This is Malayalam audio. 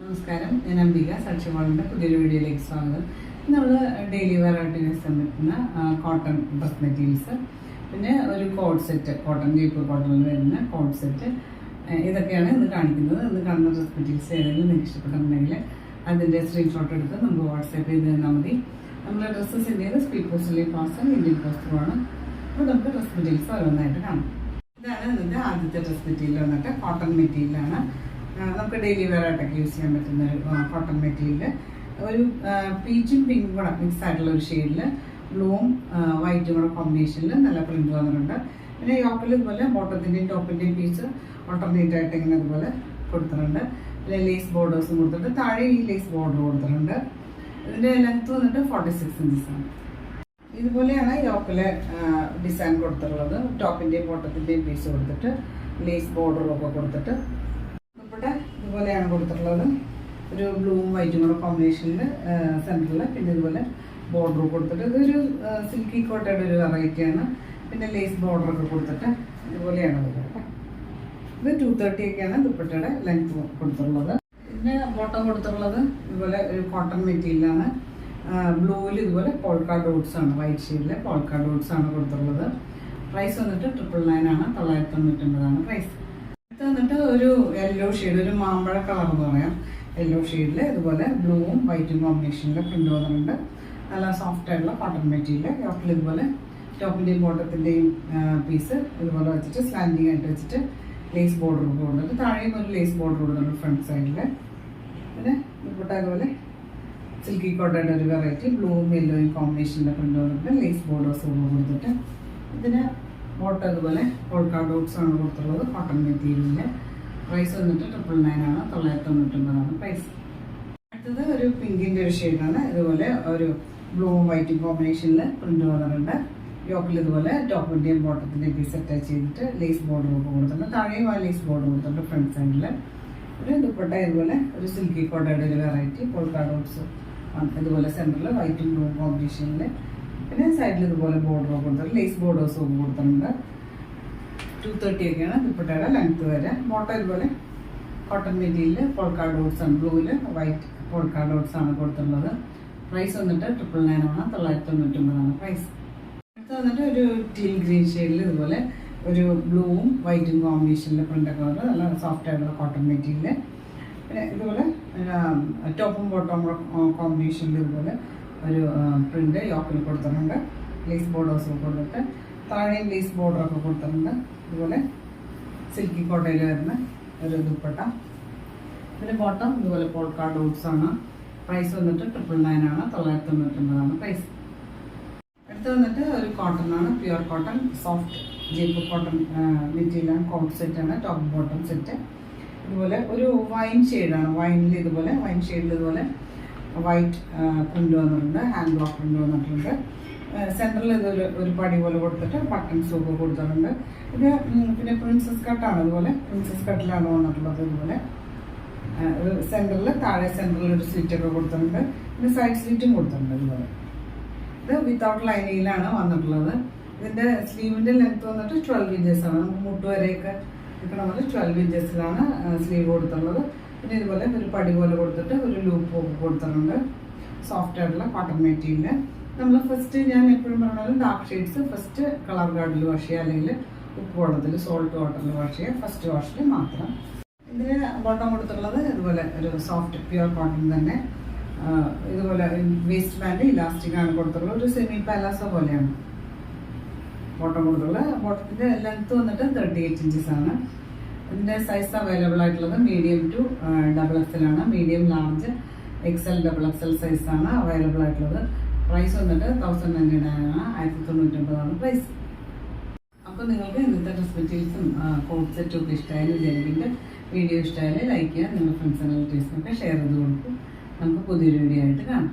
നമസ്കാരം, ഞാൻ അംബിക സാക്ഷ്യവാളിൻ്റെ പുതിയൊരു വീഡിയോയിലേക്ക് സ്വാഗതം. നമ്മൾ ഡെയിലി വെയർ ആയിട്ട് യൂസ് പറ്റുന്ന കോട്ടൺ ഡ്രസ് മെറ്റീരിയൽസ്, പിന്നെ ഒരു കോഡ് സെറ്റ്, കോട്ടൺ ജയ്പൂർ കോട്ടണിൽ വരുന്ന കോഡ് സെറ്റ്, ഇതൊക്കെയാണ് ഇന്ന് കാണിക്കുന്നത്. ഇന്ന് കാണുന്ന ഡ്രസ് മെറ്റീരിയൽസ് ഏതെങ്കിലും നിങ്ങൾക്ക് ഇഷ്ടപ്പെട്ടിട്ടുണ്ടെങ്കിൽ അതിൻ്റെ സ്ക്രീൻഷോട്ട് എടുത്ത് നമുക്ക് വാട്സാപ്പ് ചെയ്ത് തന്നാൽ മതി. നമ്മുടെ ഡ്രസ്സ് സെൻഡ് ചെയ്ത് സ്പീഡ് പോസ്റ്റിലെ പാർസൽ ഇന്ത്യൻ പോസ്റ്റുമാണ്. അപ്പോൾ നമുക്ക് ഡ്രസ് മെറ്റീരിയൽസ് ഓരോന്നായിട്ട് കാണാം. ഇതാണ് ഇതിൻ്റെ ആദ്യത്തെ ഡ്രസ് മെറ്റീരിയൽ വന്നിട്ട് കോട്ടൺ മെറ്റീരിയലാണ്. നമുക്ക് ഡെയിലി വെയർ ആയിട്ടൊക്കെ യൂസ് ചെയ്യാൻ പറ്റുന്ന ഒരു കോട്ടൺ മെറ്റീരിയൽ. ഒരു പീച്ചും പിങ്കും കൂടെ മിക്സ് ആയിട്ടുള്ള ഒരു ഷെയ്ഡിൽ ബ്ലൂവും വൈറ്റും കൂടെ കോമ്പിനേഷനിൽ നല്ല പ്രിന്റ് വന്നിട്ടുണ്ട്. പിന്നെ യോക്കിൽ ഇതുപോലെ ബോട്ടത്തിൻ്റെയും ടോപ്പിൻ്റെയും പീസ് ഓൾട്ടർനേറ്റ് ആയിട്ട് ഇങ്ങനെ ഇതുപോലെ കൊടുത്തിട്ടുണ്ട്. പിന്നെ ലേസ് ബോർഡേഴ്സും കൊടുത്തിട്ട് താഴെ ഈ ലേസ് ബോർഡർ കൊടുത്തിട്ടുണ്ട്. ഇതിൻ്റെ ലെങ്ത് വന്നിട്ട് 46 ഇഞ്ചസ് ആണ്. ഇതുപോലെയാണ് യോക്കിലെ ഡിസൈൻ കൊടുത്തിട്ടുള്ളത്. ടോപ്പിൻ്റെയും ബോട്ടത്തിൻ്റെയും പീസ് കൊടുത്തിട്ട് ലേസ് ബോർഡറും ഒക്കെ കൊടുത്തിട്ട് ഇതുപോലെയാണ് കൊടുത്തിട്ടുള്ളത്. ഒരു ബ്ലൂവും വൈറ്റും കൂടെ കോമ്പിനേഷനിൽ സെൻറ്ററിൽ പിന്നെ ഇതുപോലെ ബോർഡർ കൊടുത്തിട്ട് ഇതൊരു സിൽക്കി കോട്ടയുടെ ഒരു വെറൈറ്റിയാണ്. പിന്നെ ലേസ് ബോർഡറൊക്കെ കൊടുത്തിട്ട് ഇതുപോലെയാണ് വരുന്നത്. ഇത് 230 ഒക്കെയാണ് ദുപ്പട്ടയുടെ ലെങ്ത് കൊടുത്തിട്ടുള്ളത്. ഇതിന് ബോട്ടം കൊടുത്തിട്ടുള്ളത് ഇതുപോലെ ഒരു കോട്ടൺ മെറ്റീരിയലാണ്. ബ്ലൂവിൽ ഇതുപോലെ പോൾക്കാ ഡോട്ട്സ് ആണ്, വൈറ്റ് ഷെയ്ഡിലെ പോൾക്കാ ഡോട്ട്സ് ആണ് കൊടുത്തിട്ടുള്ളത്. പ്രൈസ് വന്നിട്ട് 999 ആണ്, 999 പ്രൈസ്. ഇത് വന്നിട്ട് ഒരു യെല്ലോ ഷെയ്ഡ്, ഒരു മാമ്പഴ കളർ എന്ന് പറയാം, യെല്ലോ ഷെയ്ഡിൽ ഇതുപോലെ ബ്ലൂവും വൈറ്റും കോമ്പിനേഷനിൽ പ്രിന്റ് വന്നിട്ടുണ്ട്. നല്ല സോഫ്റ്റ് ആയിട്ടുള്ള കോട്ടൺ മെറ്റീരിയൽ. യോക്കിൽ ഇതുപോലെ ടോപ്പിൻ്റെയും ബോട്ടത്തിൻ്റെയും പീസ് ഇതുപോലെ വെച്ചിട്ട് സ്ലാൻഡിങ് ആയിട്ട് വെച്ചിട്ട് ലേസ് ബോർഡർ കൊടുത്തിട്ട് താഴെയും ഒരു ലേസ് ബോർഡർ കൊടുത്തിട്ടുണ്ട് ഫ്രണ്ട് സൈഡിൽ. പിന്നെ ദുപ്പട്ട ഇതുപോലെ സിൽക്കി കോട്ടയുടെ ഒരു വെറൈറ്റി ബ്ലൂവും യെല്ലോയും കോമ്പിനേഷനിൽ പ്രിന്റ് വന്നിട്ട് ലേസ് ബോർഡേഴ്സ് കൊടുത്തിട്ട് ഇതിന് ബോട്ടം ഇതുപോലെ പോൾക്കാ ഡോട്ട്സ് ആണ് കൊടുത്തിട്ടുള്ളത്. കോട്ടൺ മെറ്റീരിയലിൻ്റെ പ്രൈസ് വന്നിട്ട് 999 ആണ്, 999 പ്രൈസ്. അടുത്തത് ഒരു പിങ്കിൻ്റെ ഒരു ഷെയ്ഡാണ്. ഇതുപോലെ ഒരു ബ്ലൂവും വൈറ്റും കോമ്പിനേഷനിൽ പ്രിന്റ് വന്നിട്ടുണ്ട്. യോക്കിൽ ഇതുപോലെ ടോപ്പിൻ്റെയും ബോട്ടത്തിൻ്റെയും പീസ് അറ്റാച്ച് ചെയ്തിട്ട് ലേസ് ബോർഡർ ഒക്കെ കൊടുത്തിട്ടുണ്ട്. താഴെയും ആ ലേസ് ബോർഡർ കൊടുത്തിട്ടുണ്ട് ഫ്രണ്ട് സൈഡിൽ. ഒരു ദുപ്പട്ട ഇതുപോലെ ഒരു സിൽക്കി കോട്ടയുടെ ഒരു വെറൈറ്റി പോൾക്കാ ഡോട്ട്സ് ഇതുപോലെ സെൻറ്ററിൽ വൈറ്റും ബ്ലൂ കോമ്പിനേഷനിൽ. പിന്നെ സൈഡിൽ ഇതുപോലെ ബോർഡർ കൊടുത്തിട്ട് ലേസ് ബോർഡേഴ്സ് ഒക്കെ കൊടുത്തിട്ടുണ്ട്. 230 ഒക്കെയാണ് ദുപ്പട്ടയുടെ ലെങ്ത് വരെ. ബോട്ടം ഇതുപോലെ കോട്ടൺ മെറ്റീരിയൽ പോൾക്കാ ഡോട്ട്സ് ആണ്, ബ്ലൂവിൽ വൈറ്റ് പോൾക്കാ ഡോട്ട്സ് ആണ് കൊടുത്തിട്ടുള്ളത്. പ്രൈസ് വന്നിട്ട് 999 ആണ്, 999 പ്രൈസ്. അടുത്ത് വന്നിട്ട് ഒരു ടീൽ ഗ്രീൻ ഷെയ്ഡിൽ ഇതുപോലെ ഒരു ബ്ലൂവും വൈറ്റും കോമ്പിനേഷനിൽ പ്രിൻ്റൊക്കെ വന്നത് നല്ല സോഫ്റ്റ് ആയിട്ടുള്ള കോട്ടൺ മെറ്റീരിയൽ. പിന്നെ ഇതുപോലെ ടോപ്പും ബോട്ടവും കോമ്പിനേഷനിൽ ഇതുപോലെ ഒരു പ്രിന്റ് യോക്കിൽ കൊടുത്തിട്ടുണ്ട്. ലേസ് ബോർഡേഴ്സ് കൊടുത്തിട്ട് താഴെയും ലേസ് ബോർഡറൊക്കെ കൊടുത്തിട്ടുണ്ട്. ഇതുപോലെ സിൽക്കി കോട്ടയിൽ വരുന്ന ഒരു ദുപ്പട്ട. പിന്നെ ബോട്ടം ഇതുപോലെ പോൾക്കാ ഡോട്ട്സ് ആണ്. പ്രൈസ് വന്നിട്ട് 999 ആണ്, 999 പ്രൈസ്. അടുത്ത് വന്നിട്ട് ഒരു കോട്ടൺ ആണ്, pure cotton soft Jaipur cotton മെറ്റീരിയലാണ്. കോട്ട് സെറ്റാണ്, ടോപ്പ് ബോട്ടം സെറ്റ്. ഇതുപോലെ ഒരു വൈൻ ഷെയ്ഡാണ്. വൈനിൽ ഇതുപോലെ വൈൻ ഷെയ്ഡിൽ ഇതുപോലെ വൈറ്റ് പ്രിന്റ് വന്നിട്ടുണ്ട്, ഹാൻഡ് ബ്ലോക്ക് പ്രിന്റ് വന്നിട്ടുണ്ട്. സെൻറ്ററിൽ ഇതൊരു ഒരു പടി പോലെ കൊടുത്തിട്ട് ബട്ടൺസ് ഒക്കെ കൊടുത്തിട്ടുണ്ട്. പിന്നെ പ്രിൻസസ് കട്ടാണ്, ഇതുപോലെ പ്രിൻസസ് കട്ടിലാണ് വന്നിട്ടുള്ളത്. ഇതുപോലെ സെൻറ്ററിൽ താഴെ സെൻറ്ററിൽ ഒരു സ്ലിറ്റൊക്കെ കൊടുത്തിട്ടുണ്ട്. പിന്നെ സൈഡ് സ്ലിറ്റും കൊടുത്തിട്ടുണ്ട്. ഇതുപോലെ ഇത് വിത്തൗട്ട് ലൈനിങ്ങിലാണ് വന്നിട്ടുള്ളത്. ഇതിൻ്റെ സ്ലീവിൻ്റെ ലെങ്ത് വന്നിട്ട് 12 ഇഞ്ചസ് ആണ്. നമുക്ക് മുട്ടുവരെയൊക്കെ നിൽക്കണ പോലെ 12 ഇഞ്ചസിലാണ് സ്ലീവ് കൊടുത്തിട്ടുള്ളത്. പിന്നെ ഇതുപോലെ ഒരു പടി പോലെ കൊടുത്തിട്ട് ഒരു ലൂപ്പ് ഒക്കെ കൊടുത്തിട്ടുണ്ട്. സോഫ്റ്റ് ആയിട്ടുള്ള കോട്ടൺ മെറ്റീരിയൽ. നമ്മൾ ഫസ്റ്റ് ഞാൻ എപ്പോഴും പറഞ്ഞാലും ഡാർക്ക് ഷെയ്ഡ്സ് ഫസ്റ്റ് കളർ ഗാർഡിൽ വാഷ് ചെയ്യുക, അല്ലെങ്കിൽ ഉപ്പ് വെള്ളത്തിൽ സോൾട്ട് വാട്ടറിൽ വാഷ് ചെയ്യുക, ഫസ്റ്റ് വാഷിൽ മാത്രം. ഇതിന് ബോട്ടം കൊടുത്തിട്ടുള്ളത് ഇതുപോലെ ഒരു സോഫ്റ്റ് പ്യുവർ കോട്ടൺ തന്നെ. ഇതുപോലെ വേസ്റ്റ് ബാൻഡ് ഇലാസ്റ്റിക് ആണ് കൊടുത്തിട്ടുള്ളത്. ഒരു സെമി പാലാസോ പോലെയാണ് ബോട്ടം കൊടുത്തിട്ടുള്ളത്. ബോട്ടത്തിൻ്റെ ലെങ്ത് വന്നിട്ട് 38 ഇഞ്ചസ് ആണ്. ഇതിൻ്റെ സൈസ് അവൈലബിൾ ആയിട്ടുള്ളത് മീഡിയം ടു XXL ആണ്. മീഡിയം, ലാർജ്, XL, XXL സൈസാണ് അവൈലബിൾ ആയിട്ടുള്ളത്. പ്രൈസ് വന്നിട്ട് 1099 ആണ്, 1099 പ്രൈസ്. അപ്പോൾ നിങ്ങൾക്ക് ഇന്നത്തെ ഡ്രസ് മെറ്റീരിയൽസും കോട്ട് സെറ്റും ഒക്കെ ഇഷ്ടമായാലും വിചാരിക്കുന്നുണ്ട്. വീഡിയോ ഇഷ്ടമായാലും ലൈക്ക് ചെയ്യുക, നിങ്ങളുടെ ഫ്രണ്ട്സ് ആൻഡ് റിലേറ്റീവ്സിനൊക്കെ ഷെയർ ചെയ്ത് കൊടുക്കും. നമുക്ക് പുതിയൊരു വീഡിയോ ആയിട്ട് കാണാം.